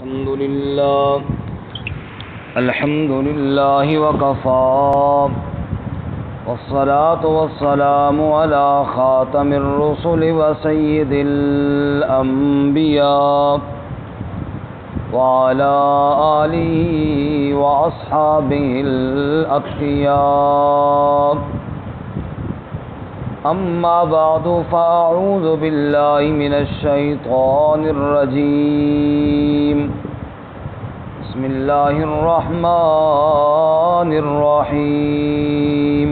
الحمد لله وكفى والصلاة والسلام على خاتم الرسل وسيد الأنبياء وعلى آله وأصحابه الأتقياء. أما بعد فأعوذ بالله من الشيطان الرجيم. بسم الله الرحمن الرحيم.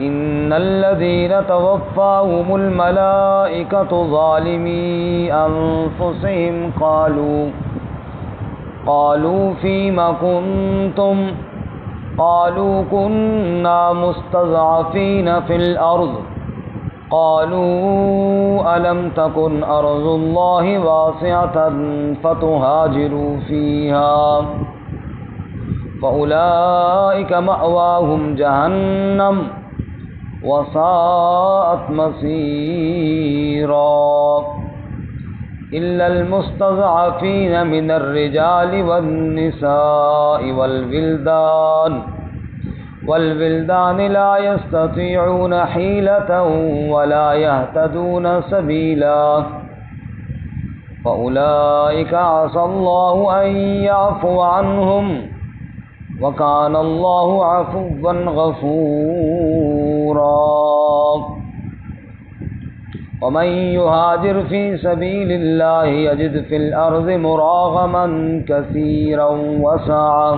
إن الذين توفاهم الملائكة ظالمي أنفسهم قالوا فيم كنتم قالوا كنا مستضعفين في الأرض قالوا ألم تكن أرض الله واسعة فتهاجروا فيها فأولئك مأواهم جهنم وساءت مصيرا إلا المستضعفين من الرجال والنساء والولدان لا يستطيعون حيلة ولا يهتدون سبيلا فأولئك عسى الله أن يعفو عنهم وكان الله عفوا غفورا. ومن يهاجر في سبيل الله يجد في الأرض مراغما كثيرا وسعة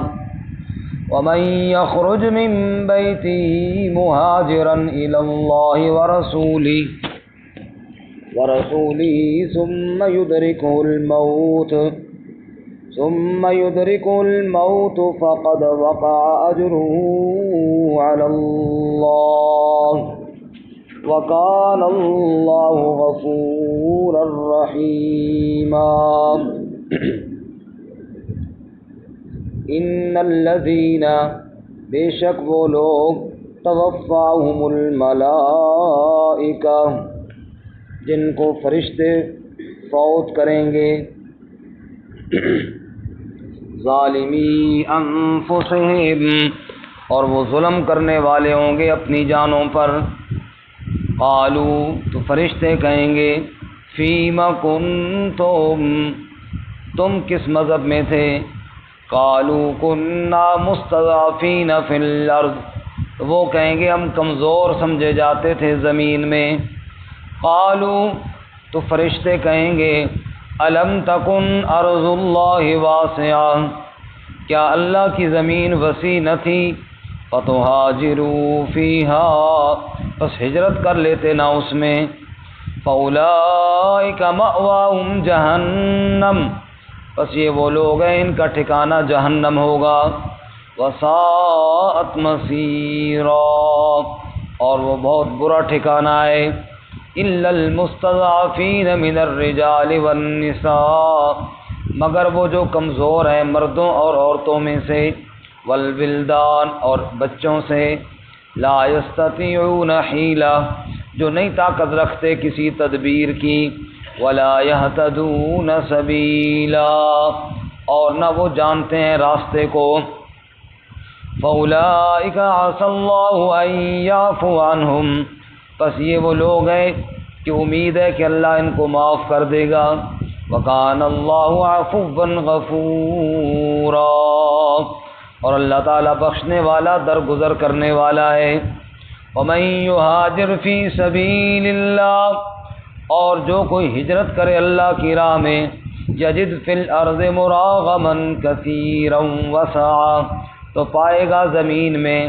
ومن يخرج من بيته مهاجرا إلى الله ورسوله ثم يدركه الموت فقد وقع أجره على الله وكان الله غفورا رحيما. ان الذين بے شک وہ لوگ توفاهم الملائکہ جن کو فرشتے فوت کریں گے ظالمی انفسہم اور وہ ظلم کرنے والے ہوں گے اپنی جانوں پر. قالو تو فرشتے کہیں گے فیم کنتم تم کس مذہب میں تھے. قالوا كنا مستضعفين في الارض وہ کہیں گے ہم کمزور سمجھے جاتے تھے زمین میں. قالوا تو فرشتے کہیں گے الم تکن ارض اللہ واسعہ کیا اللہ کی زمین وسیع نہ تھی. فتہاجروا فیہا بس ہجرت کر لیتے نہ اس میں. فاولئک مأواہم جہنم بس یہ وہ لوگ ہیں ان کا ٹھکانہ جہنم ہوگا. وساءت مصیرا اور وہ بہت برا ٹھکانہ ہے. الا المستضعفین من الرجال والنساء مگر وہ جو کمزور ہیں مردوں اور عورتوں میں سے. والولدان اور بچوں سے. لا یستطیعون حیلہ جو نہیں طاقت رکھتے کسی تدبیر کی. ولا یہتدون سبیلا اور نہ وہ جانتے ہیں راستے کو. فاولئک عسى اللہ ان یعفو عنہم بس یہ وہ لوگ ہیں کہ امید ہے کہ اللہ ان کو معاف کر دے گا. وکان اللہ عفوا غفورا اور اللہ تعالیٰ بخشنے والا درگزر کرنے والا ہے. ومن یہاجر فی سبیل اللہ اور جو کوئی ہجرت کرے اللہ کی راہ میں یجد فی الارض مراغما کثیرا وسعا تو پائے گا زمین میں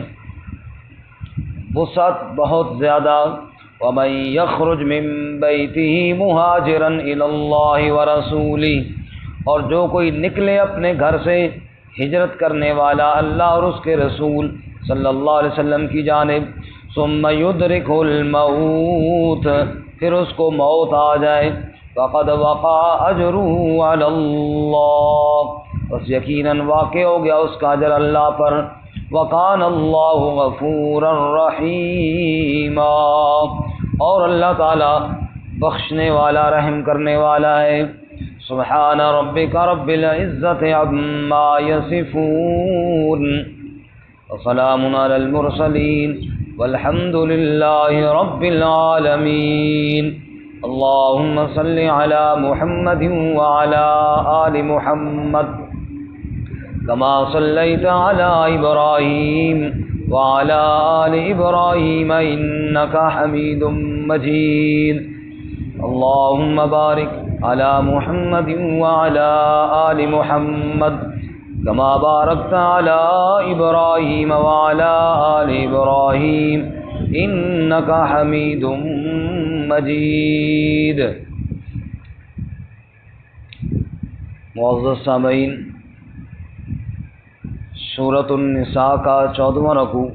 وسعت بہت زیادہ. ومن یخرج من بیتہ مہاجرا الی اللہ ورسولہ اور جو کوئی نکلے اپنے گھر سے ہجرت کرنے والا اللہ اور اس کے رسول صلی اللہ علیہ وسلم کی جانب. ثم یدرکہ الموت پھر اس کو موت آ جائے. فقد وقع اجرہ علی اللہ بس یقیناً واقع ہو گیا اس کا اجر اللہ پر. وکان اللہ غفورا رحیما اور اللہ تعالی بخشنے والا رحم کرنے والا ہے. سبحان ربک رب العزة عما یصفون وسلام علی المرسلین والحمد للہ رب العالمین اللهم صل على محمد وعلى آل محمد كما صليت على إبراهيم وعلى آل إبراهيم إنك حميد مجيد اللهم بارك على محمد وعلى آل محمد كما باركت على إبراهيم وعلى آل إبراهيم إنك حميد مجید۔ معزز سامعین، سورۃ النساء کا 14واں رکوع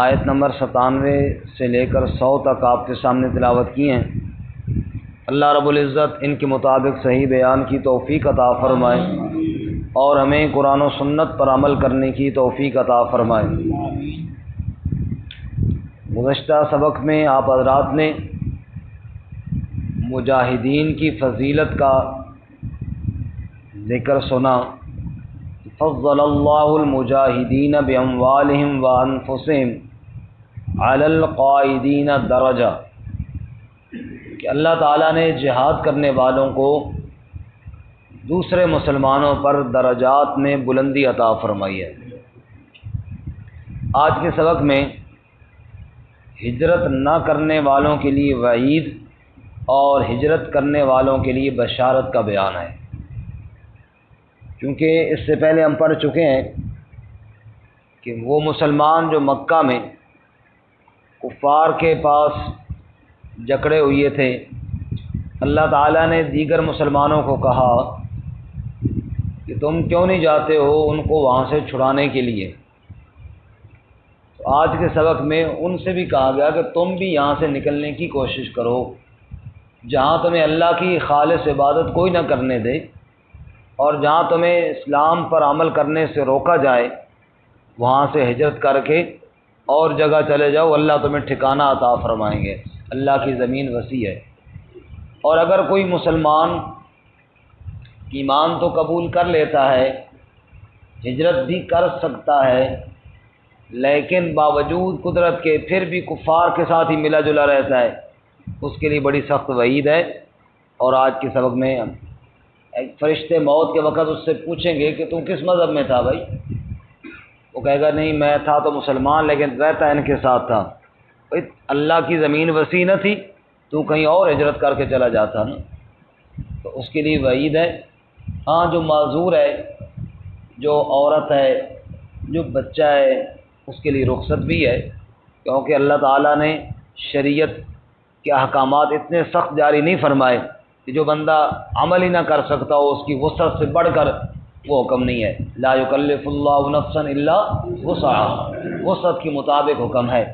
آیت نمبر 97 سے لے کر 100 تک آپ کے سامنے تلاوت کی ہیں۔ اللہ رب العزت ان کے مطابق صحیح بیان کی توفیق عطا فرمائے اور ہمیں قرآن و سنت پر عمل کرنے کی توفیق عطا فرمائے۔ گزشتہ سبق میں آپ حضرات نے مجاہدین کی فضیلت کا ذکر سنا۔ فضل اللہ المجاہدین باموالہم وانفسہم علی القاعدین درجہ، کہ اللہ تعالیٰ نے جہاد کرنے والوں کو دوسرے مسلمانوں پر درجات میں بلندی عطا فرمائی ہے۔ آج کے سبق میں ہجرت نہ کرنے والوں کے لیے وعید اور ہجرت کرنے والوں کے لیے بشارت کا بیان ہے۔ کیونکہ اس سے پہلے ہم پڑھ چکے ہیں کہ وہ مسلمان جو مکہ میں کفار کے پاس جکڑے ہوئے تھے، اللہ تعالیٰ نے دیگر مسلمانوں کو کہا کہ تم کیوں نہیں جاتے ہو ان کو وہاں سے چھڑانے کے لیے۔ آج کے سبق میں ان سے بھی کہا گیا کہ تم بھی یہاں سے نکلنے کی کوشش کرو، جہاں تمہیں اللہ کی خالص عبادت کوئی نہ کرنے دے اور جہاں تمہیں اسلام پر عمل کرنے سے روکا جائے، وہاں سے ہجرت کر کے اور جگہ چلے جاؤ، اللہ تمہیں ٹھکانہ عطا فرمائیں گے۔ اللہ کی زمین وسیع ہے، اور اگر کوئی مسلمان ایمان تو قبول کر لیتا ہے، ہجرت بھی کر سکتا ہے، لیکن باوجود قدرت کے پھر بھی کفار کے ساتھ ہی ملا جلا رہتا ہے، اس کے لیے بڑی سخت وعید ہے۔ اور آج کے سبق میں ایک فرشتے موت کے وقت اس سے پوچھیں گے کہ تم کس مذہب میں تھا بھائی؟ وہ کہے گا نہیں میں تھا تو مسلمان لیکن رہتا ان کے ساتھ تھا۔ بھائی اللہ کی زمین وسیع نہ تھی تو کہیں اور ہجرت کر کے چلا جاتا نا، تو اس کے لیے وعید ہے۔ ہاں جو معذور ہے، جو عورت ہے، جو بچہ ہے، اس کے لیے رخصت بھی ہے، کیونکہ اللہ تعالیٰ نے شریعت کے احکامات اتنے سخت جاری نہیں فرمائے کہ جو بندہ عمل ہی نہ کر سکتا ہو، اس کی وسعت سے بڑھ کر وہ حکم نہیں ہے۔ لا یکلف اللہ نفسا الا وسعہا، وسعت کے مطابق حکم ہے۔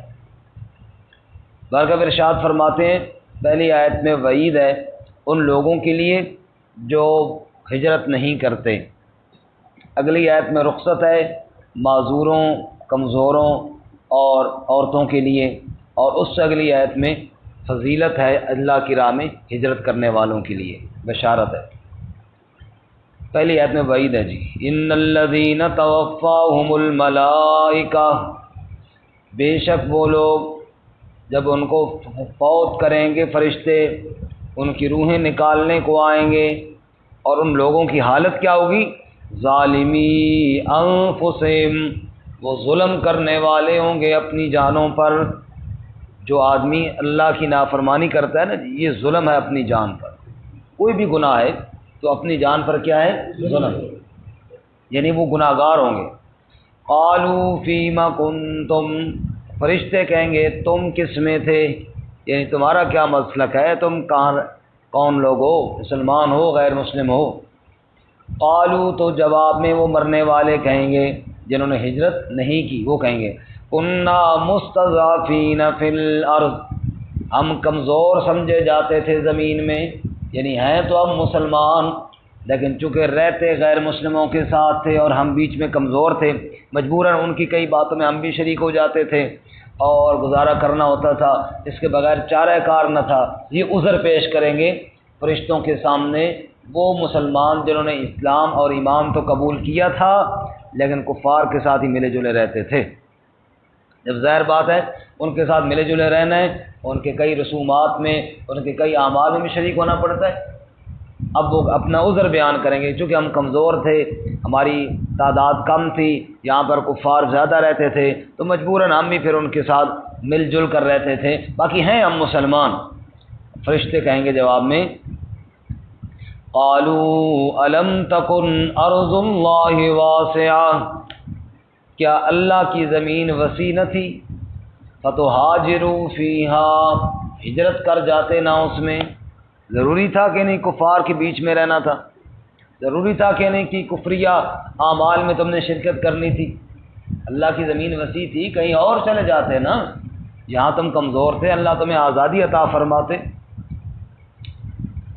بارگاہ ارشاد فرماتے ہیں پہلی آیت میں وعید ہے ان لوگوں کے لیے جو ہجرت نہیں کرتے، اگلی آیت میں رخصت ہے معذوروں، کمزوروں اور عورتوں کے لیے، اور اس سے اگلی آیت میں فضیلت ہے اللہ کی راہ میں ہجرت کرنے والوں کے لیے، بشارت ہے۔ پہلی آیت میں وعید ہے جی، ان الذین توفاہم الملائکہ، بے شک وہ لوگ جب ان کو فوت کریں گے فرشتے، ان کی روحیں نکالنے کو آئیں گے، اور ان لوگوں کی حالت کیا ہوگی؟ ظالمی انفسہم، وہ ظلم کرنے والے ہوں گے اپنی جانوں پر۔ جو آدمی اللہ کی نافرمانی کرتا ہے نا، یہ ظلم ہے اپنی جان پر۔ کوئی بھی گناہ ہے تو اپنی جان پر کیا ہے؟ ظلم، یعنی وہ گناہ گار ہوں گے۔ قالوا فیما کنتم، فرشتے کہیں گے تم کس میں تھے، یعنی تمہارا کیا مسلک ہے، تم کون لوگ ہو، مسلمان ہو غیر مسلم ہو؟ قالوا، تو جواب میں وہ مرنے والے کہیں گے جنہوں نے ہجرت نہیں کی، وہ کہیں گے کنا مستضعفین فی الارض، ہم کمزور سمجھے جاتے تھے زمین میں، یعنی ہیں تو ہم مسلمان لیکن چونکہ رہتے غیر مسلموں کے ساتھ تھے اور ہم بیچ میں کمزور تھے، مجبوراً ان کی کئی باتوں میں ہم بھی شریک ہو جاتے تھے اور گزارا کرنا ہوتا تھا، اس کے بغیر چارہ کار نہ تھا۔ یہ عذر پیش کریں گے فرشتوں کے سامنے وہ مسلمان جنہوں نے اسلام اور ایمان تو قبول کیا تھا لیکن کفار کے ساتھ ہی ملے جلے رہتے تھے۔ جب ظاہر بات ہے ان کے ساتھ ملے جلے رہنا ہے، ان کے کئی رسومات میں، ان کے کئی اعمال میں شریک ہونا پڑتا ہے۔ اب وہ اپنا عذر بیان کریں گے، چونکہ ہم کمزور تھے، ہماری تعداد کم تھی، یہاں پر کفار زیادہ رہتے تھے، تو مجبوراً ہم بھی پھر ان کے ساتھ مل جل کر رہتے تھے، باقی ہیں ہم مسلمان۔ فرشتے کہیں گے جواب میں، قالوا الم تکن ارض اللہ واسعہ، کیا اللہ کی زمین وسیع نہ تھی؟ فتہاجروا فیہا، ہجرت کر جاتے نہ اس میں؟ ضروری تھا کہ نہیں کفار کے بیچ میں رہنا تھا؟ ضروری تھا کہ نہیں کہ کفریہ اعمال میں تم نے شرکت کرنی تھی؟ اللہ کی زمین وسیع تھی، کہیں اور چلے جاتے نا، یہاں تم کمزور تھے، اللہ تمہیں آزادی عطا فرماتے۔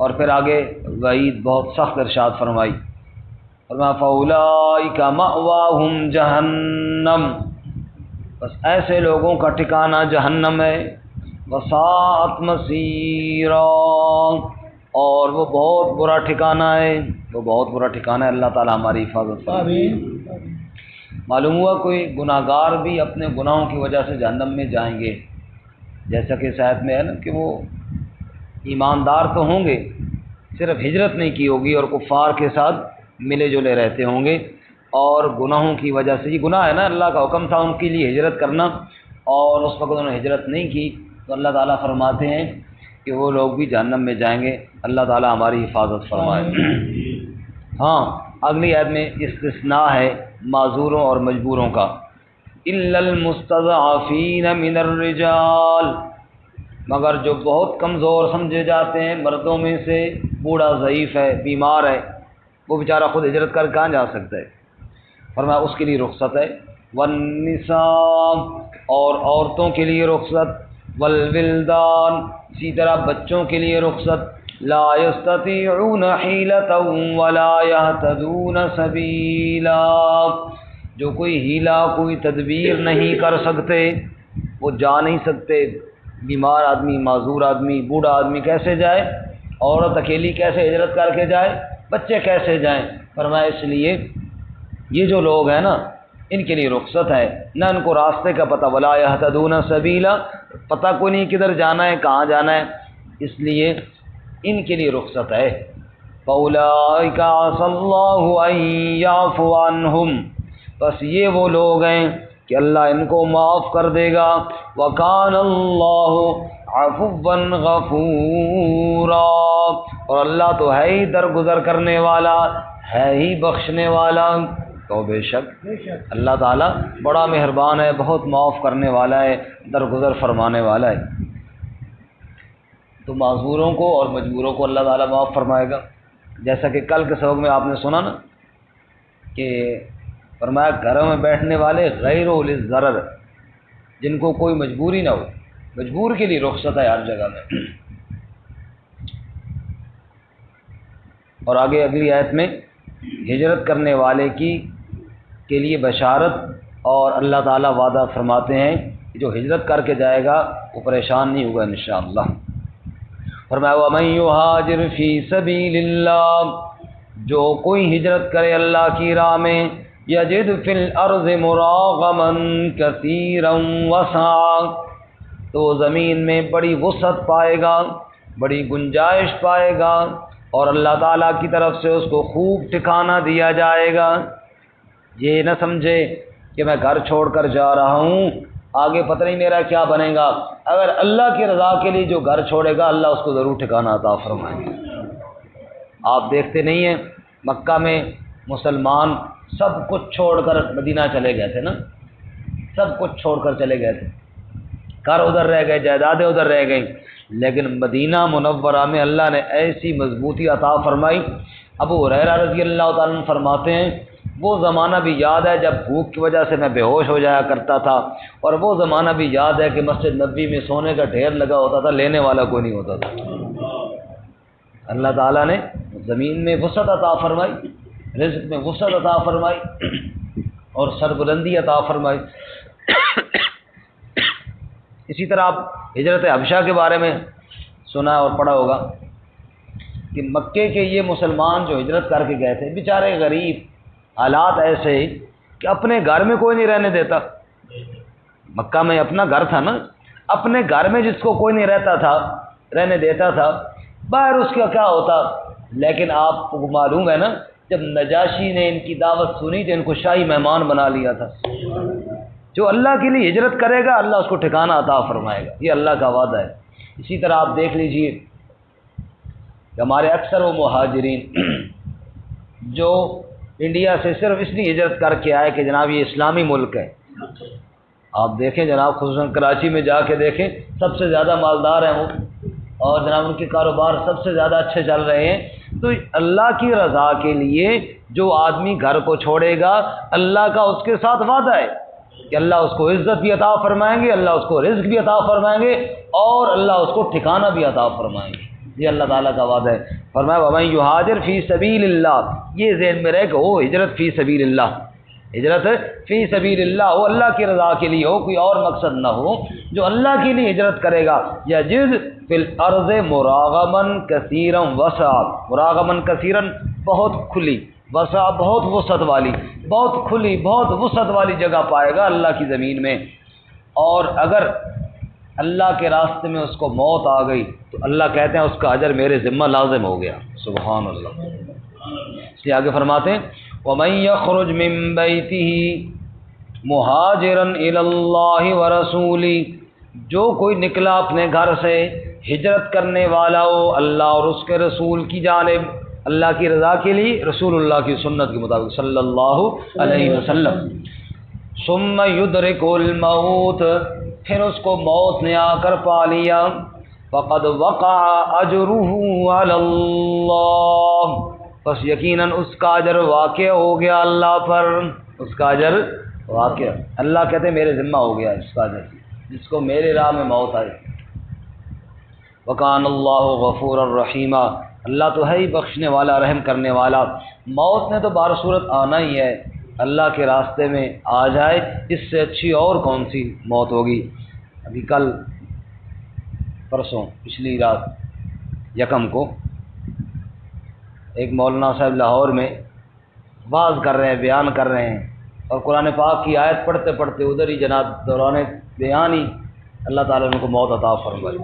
اور پھر آگے وعید بہت سخت ارشاد فرمائی، فرمایا فَأُولَٰئِكَ مَأْوَاهُمْ جَهَنَّمُ، بس ایسے لوگوں کا ٹھکانہ جہنم ہے، وَسَاءَتْ مَصِيرًا، اور وہ بہت برا ٹھکانہ ہے، وہ بہت برا ٹھکانہ ہے۔ اللہ تعالی ہماری حفاظت فرمائے۔ معلوم ہوا کوئی گناہ گار بھی اپنے گناہوں کی وجہ سے جہنم میں جائیں گے، جیسا کہ اس آیت میں ہے نا کہ وہ ایماندار تو ہوں گے، صرف ہجرت نہیں کی ہوگی اور کفار کے ساتھ ملے جلے رہتے ہوں گے، اور گناہوں کی وجہ سے، یہ گناہ ہے نا، اللہ کا حکم تھا ان کے لیے ہجرت کرنا، اور اس وقت انہوں نے ہجرت نہیں کی، تو اللہ تعالیٰ فرماتے ہیں کہ وہ لوگ بھی جہنم میں جائیں گے۔ اللہ تعالیٰ ہماری حفاظت فرمائے۔ ہاں، اگلی آیت میں استثناء ہے معذوروں اور مجبوروں کا، الا المستضعفین من الرجال، مگر جو بہت کمزور سمجھے جاتے ہیں مردوں میں سے، بوڑھا ضعیف ہے، بیمار ہے، وہ بیچارہ خود ہجرت کر کہاں جا سکتا ہے، فرمایا اس کے لیے رخصت ہے۔ والنساء، اور عورتوں کے لیے رخصت، والولدان، اسی طرح بچوں کے لیے رخصت، لا یستطیعون حیلۃ ولا یہتدون سبیلا، جو کوئی ہیلا کوئی تدبیر نہیں کر سکتے، وہ جا نہیں سکتے، بیمار آدمی، معذور آدمی، بوڑھا آدمی کیسے جائے، عورت اکیلی کیسے ہجرت کر کے جائے، بچے کیسے جائیں؟ فرمایا اس لیے یہ جو لوگ ہیں نا ان کے لیے رخصت ہے، نہ ان کو راستے کا پتہ، ولا یہتدون سبیلا، پتہ کوئی نہیں کدھر جانا ہے، کہاں جانا ہے، اس لیے ان کے لیے رخصت ہے۔ فَأُولَٰئِكَ عَسَى اللَّهُ أَن يَعْفُوَ عَنْهُمْ، بس یہ وہ لوگ ہیں کہ اللہ ان کو معاف کر دے گا۔ وَكَانَ اللَّهُ عَفُوًّا غَفُورًا، اور اللہ تو ہے ہی درگزر کرنے والا، ہے ہی بخشنے والا، تو بے شک اللہ تعالیٰ بڑا مہربان ہے، بہت معاف کرنے والا ہے، درگزر فرمانے والا ہے۔ تو معذوروں کو اور مجبوروں کو اللہ تعالیٰ معاف فرمائے گا، جیسا کہ کل کے سبق میں آپ نے سنا نا کہ فرمایا گھروں میں بیٹھنے والے غیر اولی الضرر، جن کو کوئی مجبوری نہ ہو، مجبور کے لیے رخصت ہے ہر جگہ میں۔ اور آگے اگلی آیت میں ہجرت کرنے والے کے لیے بشارت، اور اللہ تعالیٰ وعدہ فرماتے ہیں کہ جو ہجرت کر کے جائے گا وہ پریشان نہیں ہوگا انشاءاللہ۔ فرمایا وَمَن يُهَاجِرْ فِي سَبِيلِ اللَّهِ، جو کوئی ہجرت کرے اللہ کی راہ میں، يَجِدْ فِي الْأَرْضِ مُرَاغَمًا كَثِيرًا وَسَعًا، تو زمین میں بڑی وسعت پائے گا، بڑی گنجائش پائے گا، اور اللہ تعالیٰ کی طرف سے اس کو خوب ٹھکانہ دیا جائے گا۔ یہ نہ سمجھے کہ میں گھر چھوڑ کر جا رہا ہوں، آگے پتہ نہیں میرا کیا بنے گا، اگر اللہ کی رضا کے لیے جو گھر چھوڑے گا اللہ اس کو ضرور ٹھکانہ عطا فرمائے گا۔ آپ دیکھتے نہیں ہیں مکہ میں مسلمان سب کچھ چھوڑ کر مدینہ چلے گئے تھے نا، سب کچھ چھوڑ کر چلے گئے تھے، گھر ادھر رہ گئے، جائیدادیں ادھر رہ گئیں، لیکن مدینہ منورہ میں اللہ نے ایسی مضبوطی عطا فرمائی۔ ابو ہریرہ رضی اللہ تعالیٰ عنہ فرماتے ہیں وہ زمانہ بھی یاد ہے جب بھوک کی وجہ سے میں بے ہوش ہو جایا کرتا تھا، اور وہ زمانہ بھی یاد ہے کہ مسجد نبوی میں سونے کا ڈھیر لگا ہوتا تھا، لینے والا کوئی نہیں ہوتا تھا۔ اللہ تعالیٰ نے زمین میں وسعت عطا فرمائی، رزق میں وسعت عطا فرمائی، اور سربلندی عطا فرمائی۔ اسی طرح آپ ہجرت حبشہ کے بارے میں سنا اور پڑھا ہوگا کہ مکے کے یہ مسلمان جو ہجرت کر کے گئے تھے بیچارے غریب، حالات ایسے کہ اپنے گھر میں کوئی نہیں رہنے دیتا. مکہ میں اپنا گھر تھا نا، اپنے گھر میں جس کو کوئی نہیں رہتا تھا رہنے دیتا تھا، باہر اس کا کیا ہوتا. لیکن آپ کو معلوم ہے نا، جب نجاشی نے ان کی دعوت سنی تو ان کو شاہی مہمان بنا لیا تھا. جو اللہ کے لیے ہجرت کرے گا اللہ اس کو ٹھکانہ عطا فرمائے گا، یہ اللہ کا وعدہ ہے. اسی طرح آپ دیکھ لیجئے کہ ہمارے اکثر وہ مہاجرین جو انڈیا سے صرف اس لیے ہجرت کر کے آئے کہ جناب یہ اسلامی ملک ہے. آپ دیکھیں جناب، خصوصاً کراچی میں جا کے دیکھیں، سب سے زیادہ مالدار ہیں وہ، اور جناب ان کے کاروبار سب سے زیادہ اچھے چل رہے ہیں. تو اللہ کی رضا کے لیے جو آدمی گھر کو چھوڑے گا، اللہ کا اس کے ساتھ وعدہ ہے کہ اللہ اس کو عزت بھی عطا فرمائیں گے، اللہ اس کو رزق بھی عطا فرمائیں گے، اور اللہ اس کو ٹھکانہ بھی عطا فرمائیں گے. یہ اللہ تعالیٰ کا وعدہ ہے. فرمایا وَمَن يُهَاجِرْ فِي سَبِيلِ اللَّهِ، یہ ذہن میں رہے کہ وہ ہجرت فی سبیل اللہ، ہجرت فی سبیل اللہ ہو، اللہ کی رضا کے لیے ہو، کوئی اور مقصد نہ ہو. جو اللہ کے لیے ہجرت کرے گا یجد فی الارض مراغما کثیرا وسعا، مراغما کثیرا بہت کھلی، وسع بہت وسعت والی، بہت کھلی بہت وسعت والی جگہ پائے گا اللہ کی زمین میں. اور اگر اللہ کے راستے میں اس کو موت آ گئی تو اللہ کہتے ہیں اس کا اجر میرے ذمہ لازم ہو گیا. سبحان اللہ. اس لیے آگے فرماتے ہیں وَمَن يَخْرُجْ مِن بَيْتِهِ مُهَاجِرًا إِلَى اللَّهِ وَرَسُولِهِ، جو کوئی نکلا اپنے گھر سے ہجرت کرنے والا ہو اللہ اور اس کے رسول کی جانب، اللہ کی رضا کے لیے، رسول اللہ کی سنت کے مطابق صلی اللہ علیہ وسلم. ثم يدرك الموت، پھر اس کو موت نے آ کر پا لیا، فقد وقع اجره على اللہ، پس یقیناً اس کا اجر واقع ہو گیا اللہ پر، اس کا اجر واقع، اللہ کہتے ہیں میرے ذمہ ہو گیا اس کا اجر، جس کو میرے راہ میں موت آئے. وکان اللہ غفورا رحیما، اللہ تو ہے ہی بخشنے والا رحم کرنے والا. موت نے تو بہر صورت آنا ہی ہے، اللہ کے راستے میں آ جائے، اس سے اچھی اور کون سی موت ہوگی. ابھی کل پرسوں پچھلی رات یکم کو ایک مولانا صاحب لاہور میں واعظ کر رہے ہیں، بیان کر رہے ہیں، اور قرآن پاک کی آیت پڑھتے پڑھتے ادھر ہی جناب دوران بیان ہی اللہ تعالیٰ نے ان کو موت عطا فرمائی.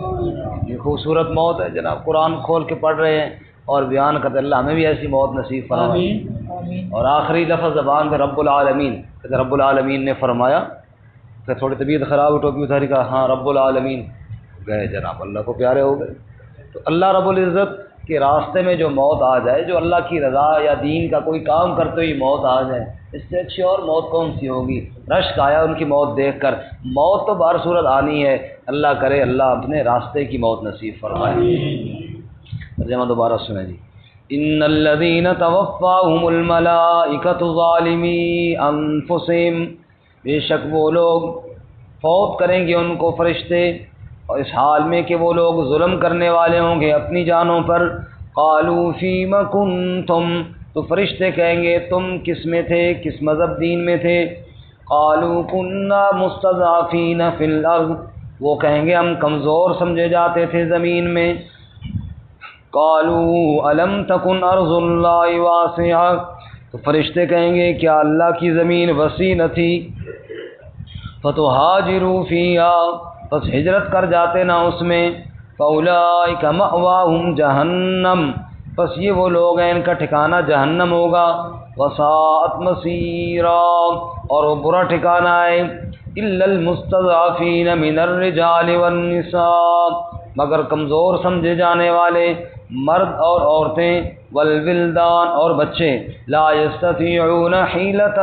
یہ خوبصورت موت ہے جناب، قرآن کھول کے پڑھ رہے ہیں اور بیان کرتے، اللہ ہمیں بھی ایسی موت نصیب فرمائے. اور آخری لفظ زبان پہ رب العالمین، رب العالمین نے فرمایا. پھر تھوڑی طبیعت خراب ہوئی، ٹوپی اتاری، کہا ہاں رب العالمین، گئے جناب، اللہ کو پیارے ہو گئے. تو اللہ رب العزت کے راستے میں جو موت آ جائے، جو اللہ کی رضا یا دین کا کوئی کام کرتے ہوئی موت آ جائے، اس سے اچھی اور موت کون سی ہوگی. رشک آیا ان کی موت دیکھ کر. موت تو بہر صورت آنی ہے، اللہ کرے اللہ اپنے راستے کی موت نصیب فرمائے. ترجمہ دوبارہ سنیں جی. ان الذين توفاهم الملائکۃ ظالمی انفسهم، بے شک وہ لوگ فوت کریں گے ان کو فرشتے، اور اس حال میں کہ وہ لوگ ظلم کرنے والے ہوں گے اپنی جانوں پر. قالوا فیم کنتم، تو فرشتے کہیں گے تم کس میں تھے، کس مذہب دین میں تھے. قالوا كنا مستضعفین فی الارض، وہ کہیں گے ہم کمزور سمجھے جاتے تھے زمین میں. قالوا الم تکن ارض اللہ واسعہ، تو فرشتے کہیں گے کیا اللہ کی زمین وسیع نہ تھی. فتہاجروا فیہا، پس ہجرت کر جاتے نہ اس میں. فاولئک مأواہم جہنم، پس یہ وہ لوگ ہیں ان کا ٹھکانہ جہنم ہوگا. وساءت مصیرا، اور وہ برا ٹھکانہ ہے. الا المستضعفین من الرجال والنساء، مگر کمزور سمجھے جانے والے مرد اور عورتیں، والولدان اور بچے، لا یستطیعون حیلۃ،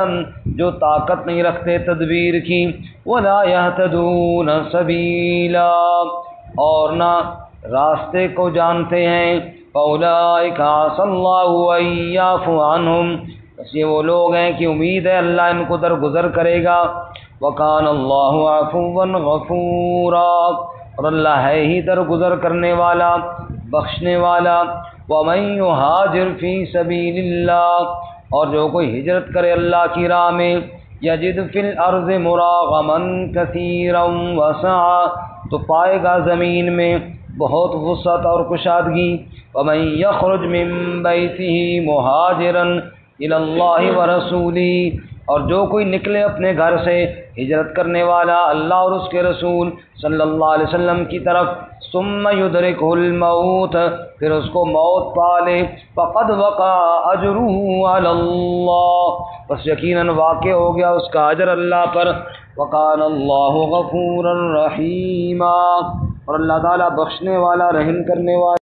جو طاقت نہیں رکھتے تدبیر کی، ولا یہتدون سبیلا، اور نہ راستے کو جانتے ہیں. فاولئک عسى اللہ ان یعفو عنہم، بس یہ وہ لوگ ہیں کہ امید ہے اللہ ان کو درگزر کرے گا. وکان اللہ عفوا غفورا، اور اللہ ہے ہی درگزر کرنے والا، بخشنے والا. ومن یہاجر فی سبیل اللہ، اور جو کوئی ہجرت کرے اللہ کی راہ میں، یجد فی الارض مراغما کثیرا وسعا، تو پائے گا زمین میں بہت وسعت اور کشادگی۔ ومن یخرج من بیتہ مہاجرا الی اللہ ورسولہ، اور جو کوئی نکلے اپنے گھر سے ہجرت کرنے والا اللہ اور اس کے رسول صلی اللہ علیہ وسلم کی طرف، ثم یدرکہ الموت، پھر اس کو موت پالے، فقد وقع اجرہ علی اللہ، بس یقیناً واقع ہو گیا اس کا اجر اللہ پر۔ وکان اللہ غفورا رحیما، اور اللہ تعالیٰ بخشنے والا رحم کرنے والا